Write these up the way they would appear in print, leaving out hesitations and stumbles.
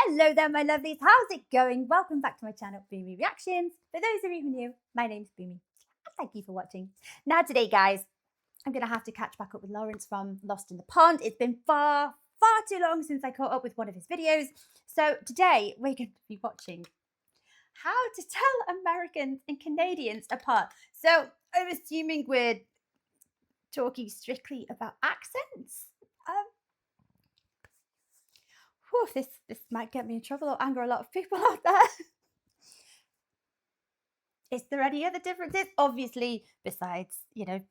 Hello there, my lovelies. How's it going? Welcome back to my channel, Boomy Reactions. For those of you who are new, my name's Boomy. Thank you for watching. Now today, guys, I'm going to have to catch back up with Laurence from Lost in the Pond. It's been far too long since I caught up with one of his videos. So today, we're going to be watching how to tell Americans and Canadians apart. So I'm assuming we're talking strictly about accents. This might get me in trouble or anger a lot of people out there. Is there any other differences? Obviously, besides, the obvious.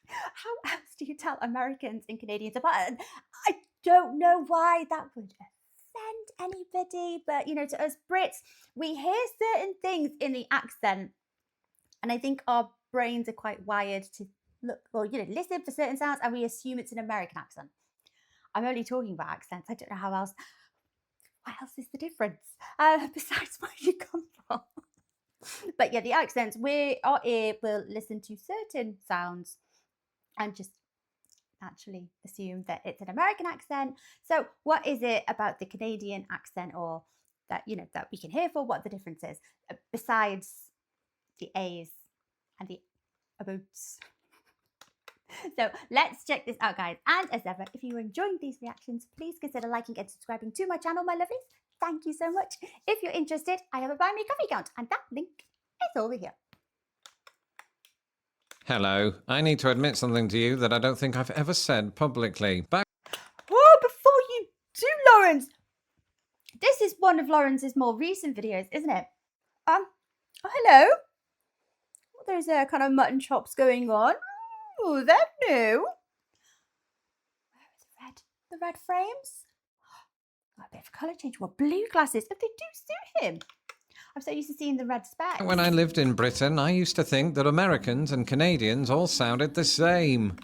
How else do you tell Americans and Canadians apart? And I don't know why that would offend anybody, but, to us Brits, we hear certain things in the accent, and I think our brains are quite wired to listen for certain sounds, and we assume it's an American accent. I'm only talking about accents. I don't know how else. What else is the difference besides where you come from? But yeah, the accents. Our ear will listen to certain sounds and just naturally assume that it's an American accent. So, what is it about the Canadian accent, or that that we can hear for? What the difference is besides the A's and the aboutes? So let's check this out, guys. And as ever, if you are enjoying these reactions, please consider liking and subscribing to my channel, my lovelies. Thank you so much. If you're interested, I have a Buy Me Coffee account, and that link is over here. Hello. I need to admit something to you that I don't think I've ever said publicly. Oh, before you do, Laurence, this is one of Laurence's more recent videos, isn't it? Oh, hello. Well, there's a kind of mutton chops going on. Oh, they're new. Where are the red frames? Oh, a bit of a colour change. Well, blue glasses. But they do suit him. I'm so used to seeing the red specs. When I lived in Britain, I used to think that Americans and Canadians all sounded the same.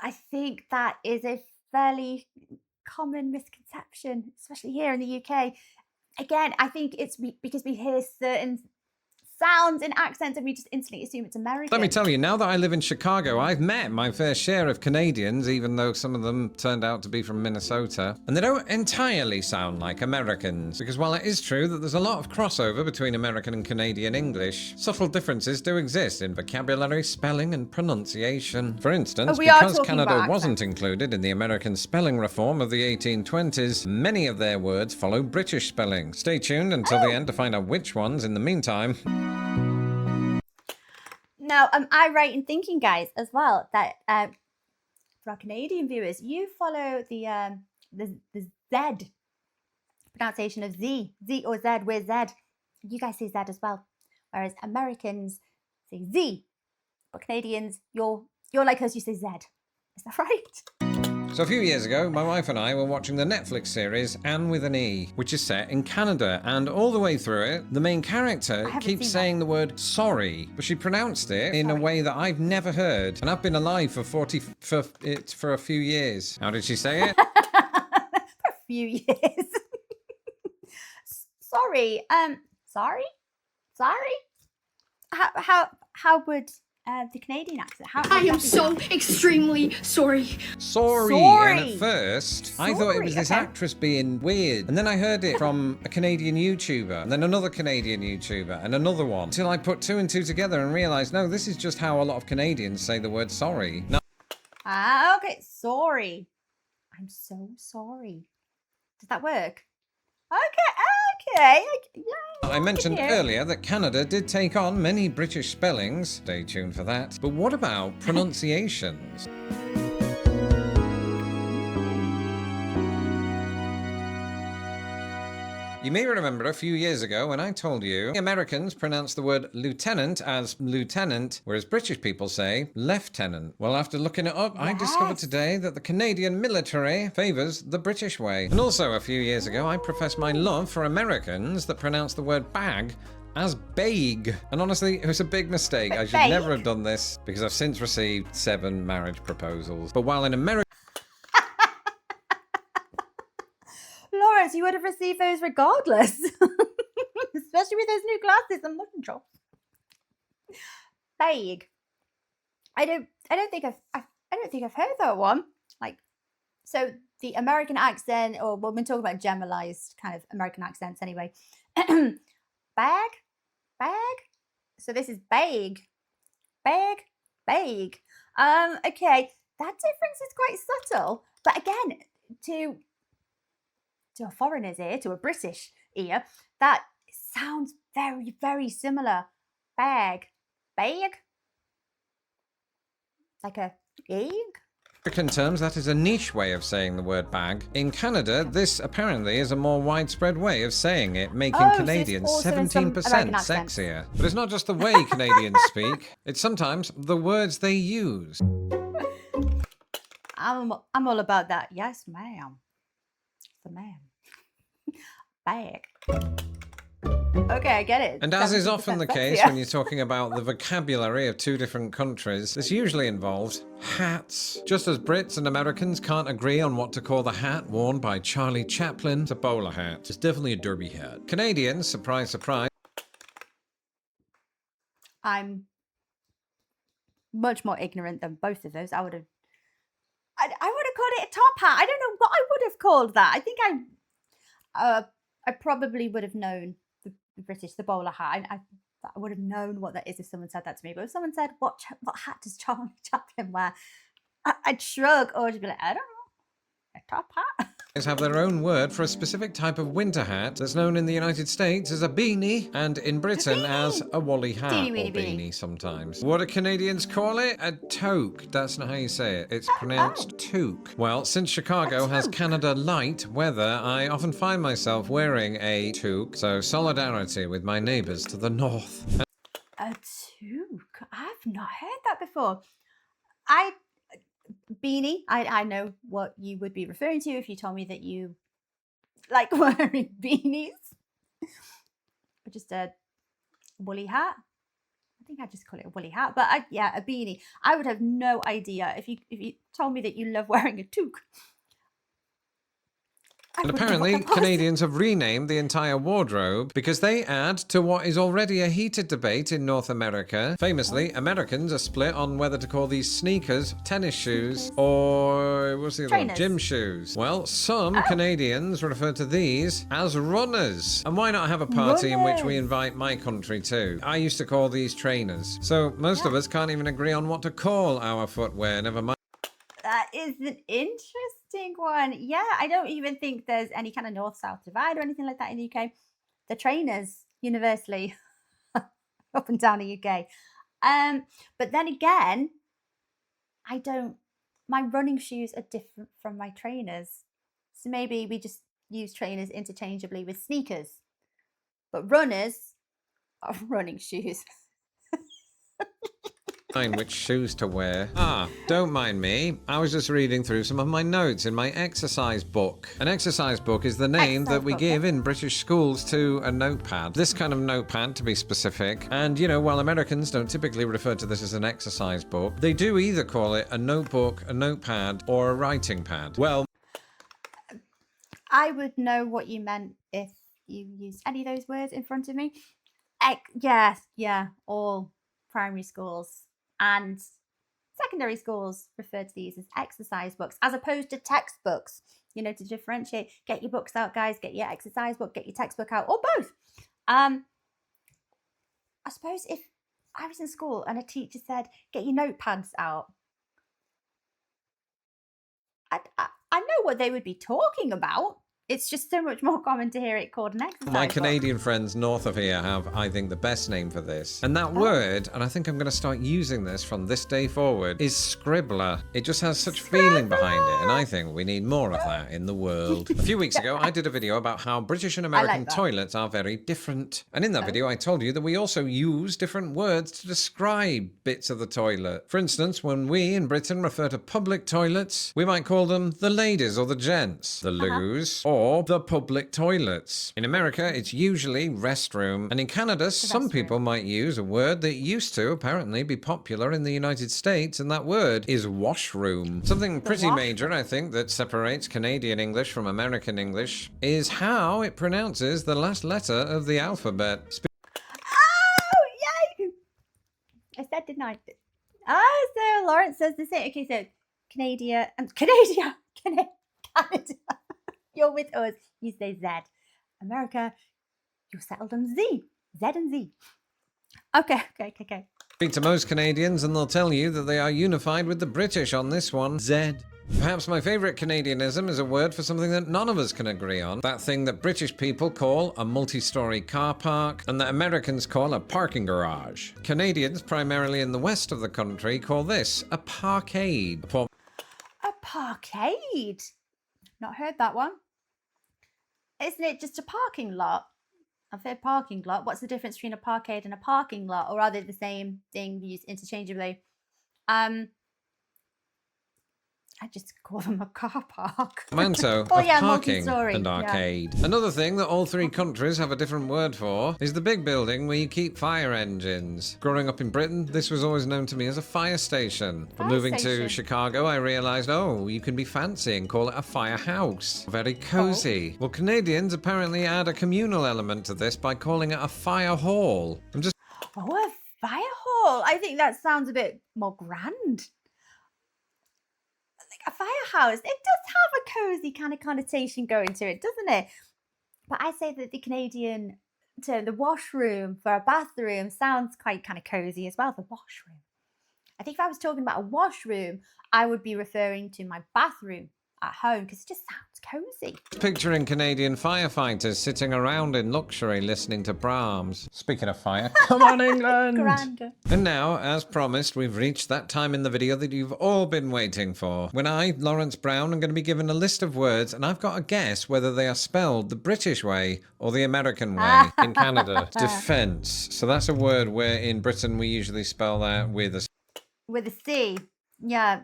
I think that is a fairly common misconception, especially here in the UK. Again, I think it's because we hear certain sounds and accents and we just instantly assume it's American. Let me tell you, now that I live in Chicago, I've met my fair share of Canadians, even though some of them turned out to be from Minnesota. And they don't entirely sound like Americans, because while it is true that there's a lot of crossover between American and Canadian English, subtle differences do exist in vocabulary, spelling, and pronunciation. For instance, because Canada wasn't included in the American spelling reform of the 1820s, many of their words follow British spelling. Stay tuned until the end to find out which ones in the meantime. Now, am I right in thinking, guys, as well, that for our Canadian viewers, you follow the Z pronunciation of Z or Z, we're Z. You guys say Z as well, whereas Americans say Z, but Canadians, you're like us, you say Z. Is that right? So a few years ago, my wife and I were watching the Netflix series Anne with an E, which is set in Canada, and all the way through it, the main character keeps saying the word sorry, but she pronounced it in a way that I've never heard, and I've been alive for a few years. How did she say it? For a few years. Sorry. Sorry. How would the Canadian accent? I am so extremely sorry. Sorry. And at first, I thought it was this actress being weird. And then I heard it from a Canadian YouTuber, and then another Canadian YouTuber, and another one. Until I put two and two together and realized, no, this is just how a lot of Canadians say the word sorry. No. Okay, sorry. I'm so sorry. Does that work? Okay. Yeah. I mentioned earlier that Canada did take on many British spellings. Stay tuned for that. But what about pronunciations? You may remember a few years ago when I told you Americans pronounce the word lieutenant as lieutenant, whereas British people say lieutenant. Well, after looking it up, I discovered today that the Canadian military favours the British way. And also a few years ago, I professed my love for Americans that pronounce the word bag as baig. And honestly, it was a big mistake. I should never have done this because I've since received 7 marriage proposals. But while in America, Laurence, you would have received those regardless, especially with those new glasses and mutton chops. Vague. I don't think I've heard that one. So the American accent, or when we're talking about generalized kind of American accents anyway. Bag, bag. So this is bag, bag, bag. Okay, that difference is quite subtle, but again, to a foreigner's ear, to a British ear, that sounds very, very similar. Bag, bag, like a egg. American terms, that is a niche way of saying the word bag. In Canada, this apparently is a more widespread way of saying it, making Oh, so it's Canadians also in some 17% American accents. sexier. But it's not just the way Canadians speak, it's sometimes the words they use. I'm all about that. Yes, ma'am. The ma'am. Bag. Okay, I get it. And as is 70% often the case sexier. when you're talking about the vocabulary of two different countries, this usually involves hats. Just as Brits and Americans can't agree on what to call the hat worn by Charlie Chaplin, it's a bowler hat. It's definitely a derby hat. Canadians, surprise, surprise, I'm much more ignorant than both of those. I would have called it a top hat. I don't know what I would have called that. I think I probably would have known the British, the bowler hat. I would have known what that is if someone said that to me. But if someone said, what hat does Charlie Chaplin wear? I'd shrug or just be like, I don't know, a top hat. have their own word for a specific type of winter hat that's known in the United States as a beanie and in Britain as a woolly hat Teeny or weeny beanie. beanie sometimes. What do Canadians call it? A toque. That's not how you say it. It's pronounced toque. Well, since Chicago has toque. Canada light weather, I often find myself wearing a toque, so solidarity with my neighbours to the north. A toque? I've not heard that before. Beanie. I know what you would be referring to if you told me that you like wearing beanies. Or just a woolly hat. I think I'd just call it a woolly hat. But yeah, a beanie. I would have no idea if you told me that you love wearing a toque. And apparently, Canadians have renamed the entire wardrobe because they add to what is already a heated debate in North America. Famously, Americans are split on whether to call these sneakers, tennis shoes, or what's the other one? Trainers. Gym shoes. Well, some Canadians refer to these as runners. And why not have a party in which we Runners. invite my country too? I used to call these trainers. So most of us can't even agree on what to call our footwear, never mind. That is an interesting one. Yeah, I don't even think there's any kind of north-south divide or anything like that in the UK. The trainers universally up and down the UK. But then again, my running shoes are different from my trainers. So maybe we just use trainers interchangeably with sneakers. But runners are running shoes. Which shoes to wear. Don't mind me. I was just reading through some of my notes in my exercise book. An exercise book is the name that we give in British schools to a notepad. This kind of notepad, to be specific. And, you know, while Americans don't typically refer to this as an exercise book, they do either call it a notebook, a notepad, or a writing pad. Well, I would know what you meant if you used any of those words in front of me. Yes, yeah, all primary schools and secondary schools refer to these as exercise books as opposed to textbooks, you know, to differentiate. Get your books out, guys, get your exercise book, get your textbook out, or both. I suppose if I was in school and a teacher said, get your notepads out, I know what they would be talking about. It's just so much more common to hear it called an exercise my book. Canadian friends north of here have, I think, the best name for this. And that word, and I think I'm going to start using this from this day forward, is scribbler. It just has such feeling behind it, and I think we need more of that in the world. A few weeks ago, I did a video about how British and American that. toilets are very different. And in that video, I told you that we also use different words to describe bits of the toilet. For instance, when we in Britain refer to public toilets, we might call them the ladies or the gents, the loos, or the public toilets. In America, it's usually restroom. And in Canada, some people might use a word that used to apparently be popular in the United States, and that word is washroom. Something pretty major, I think, that separates Canadian English from American English is how it pronounces the last letter of the alphabet. Oh, yay! I said, didn't I? So Laurence says the same. Okay, so Canada. Canada, you're with us, you say Z. America, you're settled on Z. Z and Z. Okay. Speak to most Canadians and they'll tell you that they are unified with the British on this one. Z. Perhaps my favourite Canadianism is a word for something that none of us can agree on. That thing that British people call a multi-storey car park and that Americans call a parking garage. Canadians, primarily in the west of the country, call this a parkade. A parkade. Not heard that one. Isn't it just a parking lot? I've heard parking lot. What's the difference between a parkade and a parking lot? Or are they the same thing used interchangeably? I just call them a car park. Manto Oh of yeah, parking multi-storey. and arcade. Another thing that all three countries have a different word for is the big building where you keep fire engines. Growing up in Britain, this was always known to me as a fire station. But Fire moving station. to Chicago, I realised, oh, you can be fancy and call it a firehouse. Very cosy. Well, Canadians apparently add a communal element to this by calling it a fire hall. I'm just Oh, a fire hall. I think that sounds a bit more grand. Like a firehouse. It does have a cozy kind of connotation going to it, doesn't it? But I say that the Canadian term, the washroom for a bathroom, sounds quite kind of cozy as well. The washroom. I think if I was talking about a washroom, I would be referring to my bathroom at home because it just sounds cozy. picturing Canadian firefighters sitting around in luxury listening to Brahms. Speaking of fire, come on England! Grander. And now, as promised, we've reached that time in the video that you've all been waiting for. When I, Laurence Brown, am going to be given a list of words and I've got to guess whether they are spelled the British way or the American way. In Canada, defence. So that's a word where in Britain we usually spell that with a With a C. Yeah.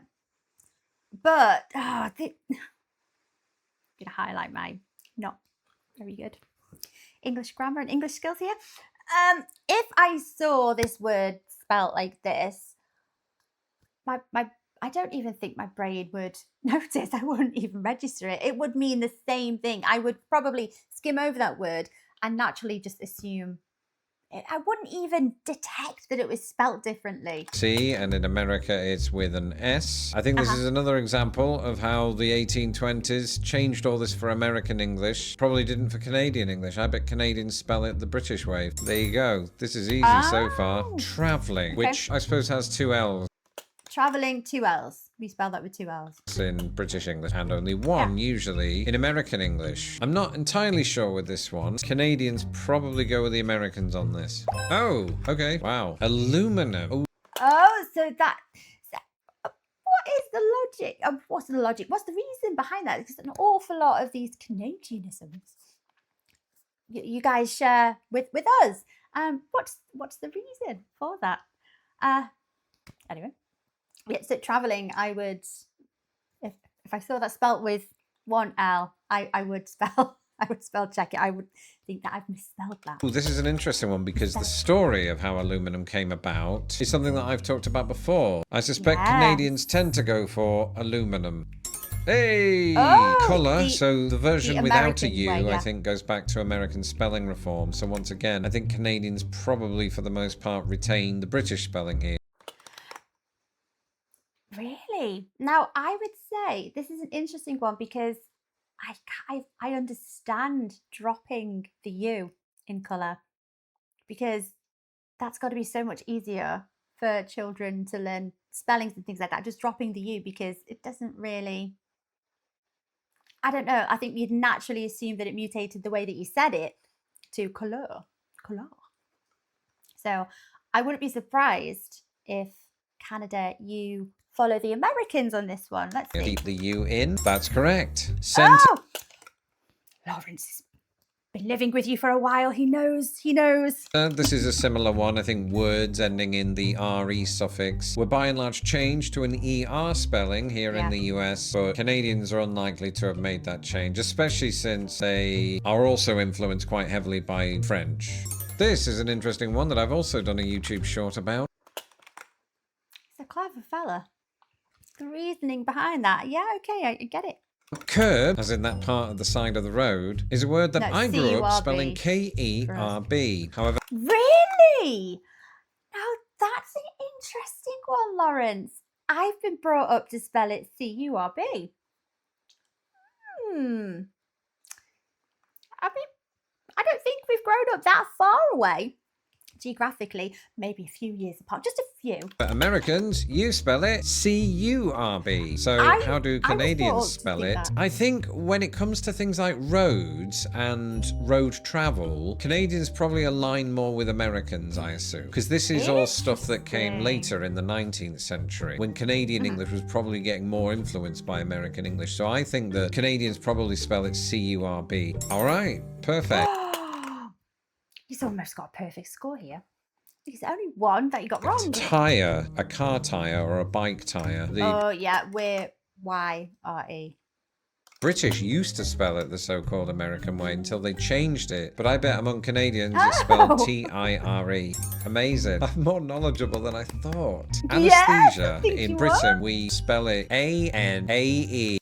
But, I'm going to highlight my not very good English grammar and English skills here. If I saw this word spelt like this, my I don't even think my brain would notice. I wouldn't even register it. It would mean the same thing. I would probably skim over that word and naturally just assume it. I wouldn't even detect that it was spelt differently. C, and in America it's with an S. I think this is another example of how the 1820s changed all this for American English. Probably didn't for Canadian English. I bet Canadians spell it the British way. There you go. This is easy so far. Travelling, Okay. which I suppose has two L's Travelling, 2 L's. We spell that with 2 L's. in British English and only one usually in American English. I'm not entirely sure with this one. Canadians probably go with the Americans on this. Oh, okay. Wow. Aluminum. Ooh. Oh, so what is the logic? What's the logic? What's the reason behind that? Because an awful lot of these Canadianisms you guys share with us. What's the reason for that? Anyway, yeah. So traveling, I would, if I saw that spelt with 1 L, I would spell. I would spell check it. I would think that I've misspelled that. Ooh, this is an interesting one because the story of how aluminum came about is something that I've talked about before. I suspect Yes. Canadians tend to go for aluminum. Hey, Oh, colour. So the version the without a American U, way, I yeah. think, goes back to American spelling reform. So once again, I think Canadians probably, for the most part, retain the British spelling here. Really? Now, I would say this is an interesting one because I understand dropping the U in colour because that's got to be so much easier for children to learn spellings and things like that. Just dropping the U because it doesn't really. I don't know. I think you'd naturally assume that it mutated the way that you said it to colour. So I wouldn't be surprised if Canada, you follow the Americans on this one. Let's see. Keep the U in. That's correct. Oh! Laurence has been living with you for a while. He knows. This is a similar one. I think words ending in the RE suffix were by and large changed to an ER spelling here in Yeah. the US, but Canadians are unlikely to have made that change, especially since they are also influenced quite heavily by French. This is an interesting one that I've also done a YouTube short about. He's a clever fella. The reasoning behind that. Yeah, okay, I get it. Curb, as in that part of the side of the road, is a word that No, I grew up C-U-R-B. spelling K-E-R-B. However, Really? Now that's an interesting one, Laurence. I've been brought up to spell it C-U-R-B. I mean, I don't think we've grown up that far away geographically, maybe a few years apart, just a few. But Americans, you spell it C-U-R-B. So how do I was brought Canadians up to spell think it? that. I think when it comes to things like roads and road travel, Canadians probably align more with Americans, I assume. Because this is all stuff that came later in the 19th century, when Canadian English was probably getting more influenced by American English. So I think that Canadians probably spell it C-U-R-B. All right, perfect. He's almost got a perfect score here. There's only one that you got wrong. Tire, a car tire or a bike tire. The Oh, yeah, we're Y-R-E. British used to spell it the so-called American way until they changed it. But I bet among Canadians it's spelled T-I-R-E. Amazing. I'm more knowledgeable than I thought. Anesthesia. In Britain, we spell it A-N-A-E.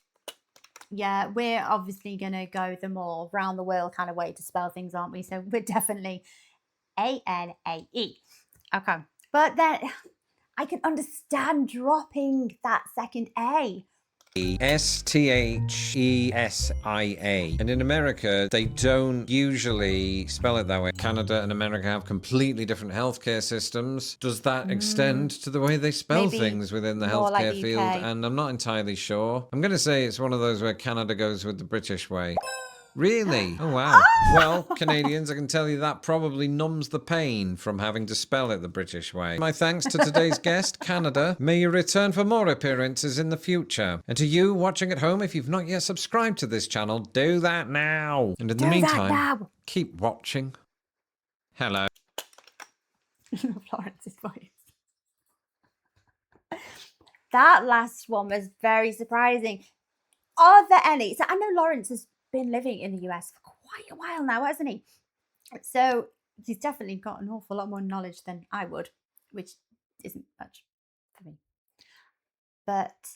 Yeah, we're obviously going to go the more round the world kind of way to spell things, aren't we? So we're definitely A-N-A-E. Okay. But then I can understand dropping that second A. S-T-H-E-S-I-A. And in America, they don't usually spell it that way. Canada and America have completely different healthcare systems. Does that extend to the way they spell Maybe things within the more like healthcare the field? UK. And I'm not entirely sure. I'm going to say it's one of those where Canada goes with the British way. Really? Oh, wow. Well, Canadians, I can tell you that probably numbs the pain from having to spell it the British way. My thanks to today's guest, Canada. May you return for more appearances in the future. And to you watching at home, if you've not yet subscribed to this channel, do that now. And in the meantime, keep watching. Hello. Laurence's voice. That last one was very surprising. Are there any? So I know Laurence has been living in the US for quite a while now, hasn't he? So he's definitely got an awful lot more knowledge than I would, which isn't much for me. But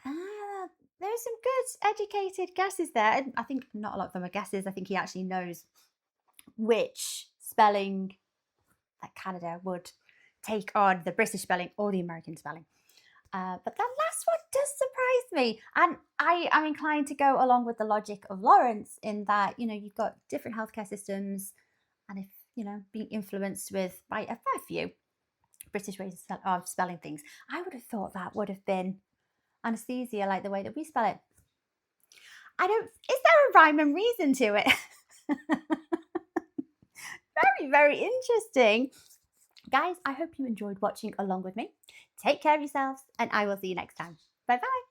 there's some good educated guesses there. I think not a lot of them are guesses. I think he actually knows which spelling that Canada would take on, the British spelling or the American spelling. But that last one does surprise me. And I am inclined to go along with the logic of Laurence in that, you know, you've got different healthcare systems. And if, you know, being influenced with by a fair few British ways of spelling things, I would have thought that would have been anesthesia, like the way that we spell it. Is there a rhyme and reason to it? Very, very interesting. Guys, I hope you enjoyed watching along with me. Take care of yourselves, and I will see you next time. Bye-bye.